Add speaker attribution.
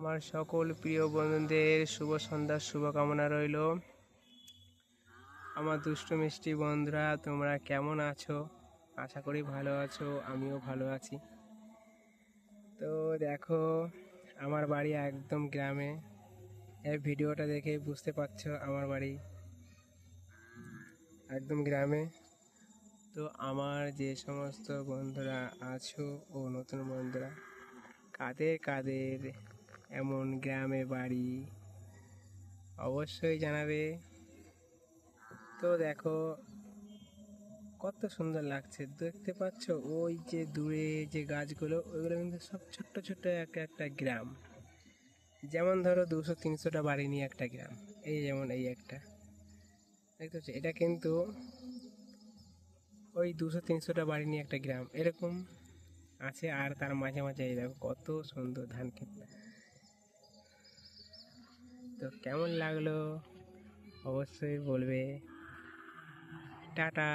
Speaker 1: আমার সকল প্রিয় বন্ধুদের শুভ সন্ধ্যার শুভকামনা রইল। আমার দুষ্টু মিষ্টি বন্ধুরা, তোমরা কেমন আছো? আশা করি ভালো আছো, আমিও ভালো আছি। তো দেখো, আমার বাড়ি একদম গ্রামে। এই ভিডিওটা দেখে বুঝতে পারছো আমার বাড়ি একদম গ্রামে। তো আমার যে সমস্ত বন্ধুরা আছো ও নতুন বন্ধুরা, কাদের কাদের এমন গ্রামে বাড়ি অবশ্যই জানাবে। তো দেখো কত সুন্দর লাগছে, দেখতে পাচ্ছ ওই যে দূরে যে গাছগুলো, ওইগুলো কিন্তু সব ছোট্ট ছোট্ট একটা গ্রাম। যেমন ধরো 200-300টা বাড়ি নিয়ে একটা গ্রাম। এই যেমন এই একটা দেখতে পাচ্ছ, এটা কিন্তু ওই 200-300টা বাড়ি নিয়ে একটা গ্রাম এরকম আছে। আর তার মাঝে মাঝে এই দেখো কত সুন্দর ধান ক্ষেত। তো কেমন লাগলো অবশ্যই বলবে। টাটা।